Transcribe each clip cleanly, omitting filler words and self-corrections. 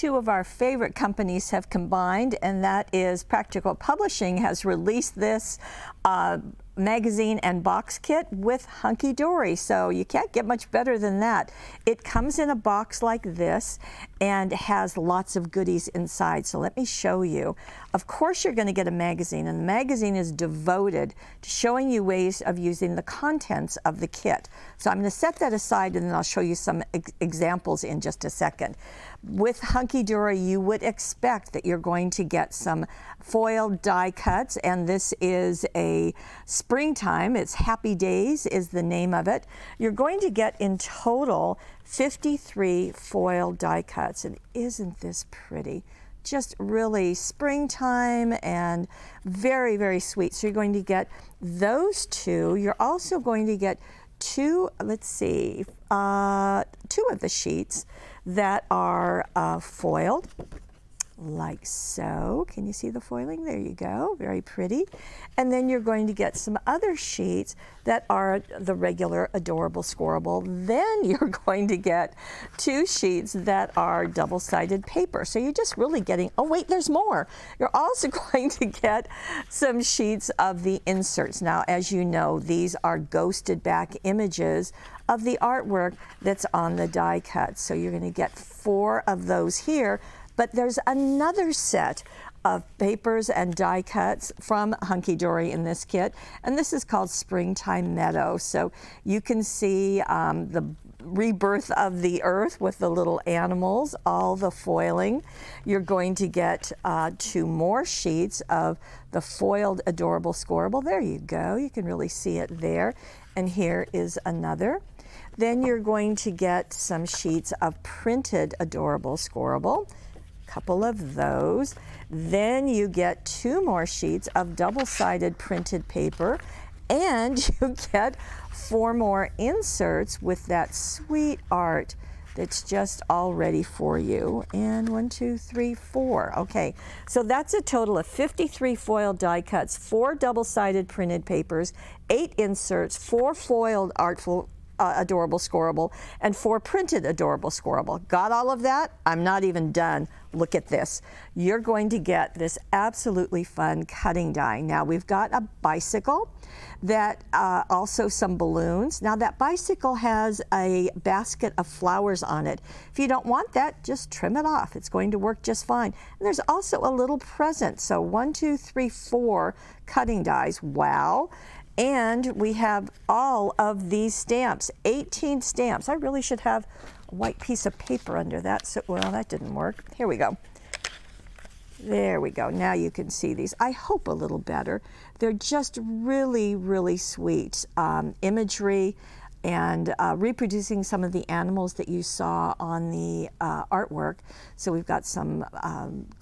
two of our favorite companies have combined, and that is Practical Publishing has released this magazine and box kit with Hunkdory. So you can't get much better than that. It comes in a box like this and has lots of goodies inside. So let me show you. Of course you're going to get a magazine, and the magazine is devoted to showing you ways of using the contents of the kit. So I'm going to set that aside, and then I'll show you some examples in just a second. With Hunkdory, you would expect that you're going to get some foiled die cuts, and this is a springtime. It's Happy Days is the name of it. You're going to get in total 53 foiled die cuts, and isn't this pretty? Just really springtime and very, very sweet. So you're going to get those two. You're also going to get two, let's see, two of the sheets that are foiled, like so. Can you see the foiling? There you go, very pretty. And then you're going to get some other sheets that are the regular adorable scoreable. Then you're going to get two sheets that are double-sided paper. So you're just really getting, oh wait, there's more. You're also going to get some sheets of the inserts. Now, as you know, these are ghosted back images of the artwork that's on the die cut. So you're going to get 4 of those here. But there's another set of papers and die cuts from Hunkdory in this kit, and this is called Springtime Meadow. So you can see the rebirth of the earth with the little animals, all the foiling. You're going to get 2 more sheets of the foiled adorable scoreable. There you go, you can really see it there. And here is another. Then you're going to get some sheets of printed adorable scoreable. Couple of those. Then you get 2 more sheets of double-sided printed paper, and you get 4 more inserts with that sweet art that's just all ready for you. And 1, 2, 3, 4. Okay, so that's a total of 53 foiled die cuts, 4 double-sided printed papers, 8 inserts, 4 foiled artful adorable scoreable, and 4 printed adorable scoreable. Got all of that? I'm not even done. Look at this. You're going to get this absolutely fun cutting die. Now we've got a bicycle, that also some balloons. Now that bicycle has a basket of flowers on it. If you don't want that, just trim it off. It's going to work just fine. And there's also a little present. So 1, 2, 3, 4 cutting dies. Wow. And we have all of these stamps, 18 stamps. I really should have a white piece of paper under that. So, well, that didn't work. Here we go. There we go. Now you can see these. I hope a little better. They're just really, really sweet imagery, and reproducing some of the animals that you saw on the artwork. So we've got some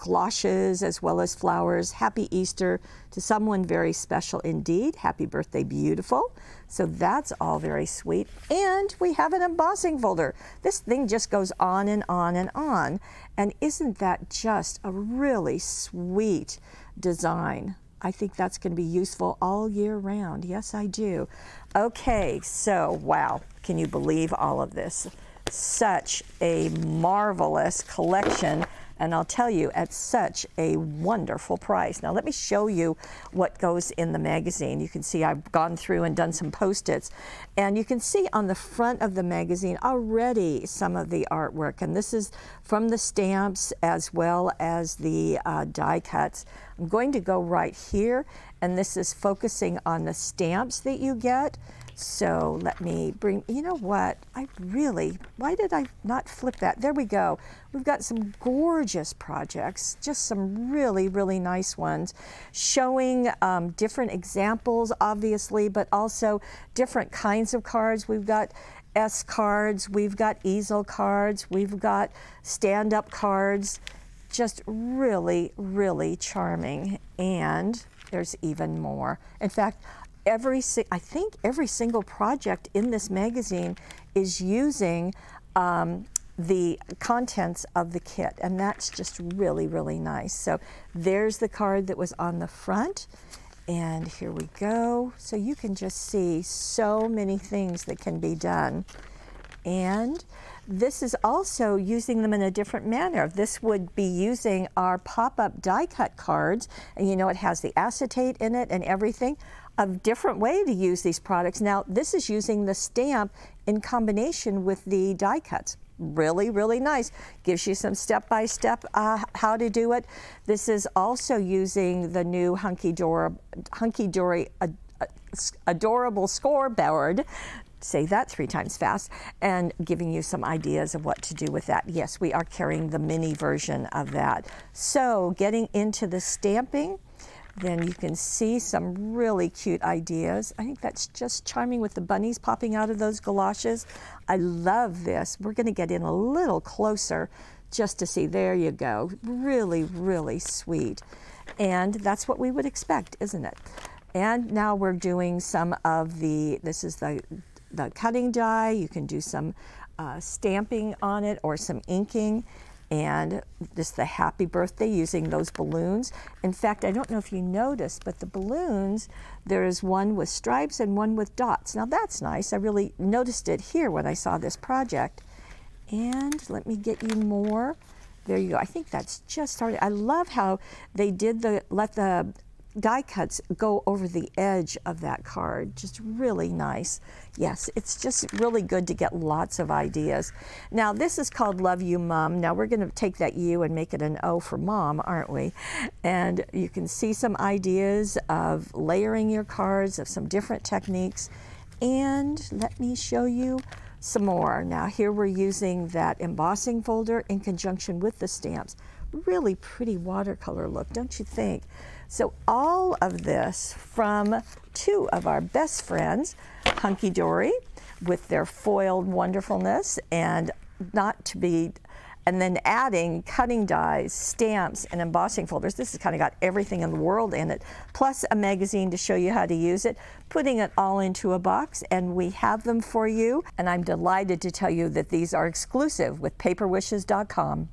galoshes as well as flowers. Happy Easter to someone very special indeed. Happy birthday, beautiful. So that's all very sweet. And we have an embossing folder. This thing just goes on and on and on. And isn't that just a really sweet design? I think that's going to be useful all year round. Yes, I do. Okay, so wow, can you believe all of this? Such a marvelous collection, and I'll tell you, at such a wonderful price. Now let me show you what goes in the magazine. You can see I've gone through and done some post-its, and you can see on the front of the magazine already some of the artwork, and this is from the stamps as well as the die cuts. I'm going to go right here, and this is focusing on the stamps that you get. So let me bring, you know what, why did I not flip that? There we go. We've got some gorgeous projects, just some really, really nice ones, showing different examples, obviously, but also different kinds of cards. We've got S cards, we've got easel cards, we've got stand-up cards, just really, really charming. And there's even more. In fact, I think every single project in this magazine is using the contents of the kit, and that's just really, really nice. So there's the card that was on the front, and here we go. So you can just see so many things that can be done. And this is also using them in a different manner. This would be using our pop-up die cut cards, and you know it has the acetate in it and everything. A different way to use these products. Now this is using the stamp in combination with the die cuts. Really, really nice. Gives you some step-by-step how to do it. This is also using the new Hunkdory Adorable Scoreboard. Say that 3 times fast, and giving you some ideas of what to do with that. Yes, we are carrying the mini version of that. So getting into the stamping, then you can see some really cute ideas. I think that's just charming with the bunnies popping out of those galoshes. I love this. We're going to get in a little closer just to see. There you go. Really, really sweet. And that's what we would expect, isn't it? And now we're doing some of this is the cutting die. You can do some stamping on it or some inking. And just the happy birthday using those balloons. In fact, I don't know if you noticed, but the balloons, there is one with stripes and one with dots. Now that's nice. I really noticed it here when I saw this project. And let me get you more. There you go. I think that's just started. I love how they did let the die cuts go over the edge of that card. Just really nice. Yes, it's just really good to get lots of ideas. Now this is called Love You Mom. Now we're going to take that U and make it an O for mom, aren't we? And you can see some ideas of layering your cards, of some different techniques. And let me show you some more. Now here we're using that embossing folder in conjunction with the stamps. Really pretty watercolor look, don't you think? So all of this from 2 of our best friends, Hunkdory, with their foiled wonderfulness, and then adding cutting dies, stamps, and embossing folders. This has kind of got everything in the world in it, plus a magazine to show you how to use it, putting it all into a box, and we have them for you. And I'm delighted to tell you that these are exclusive with paperwishes.com.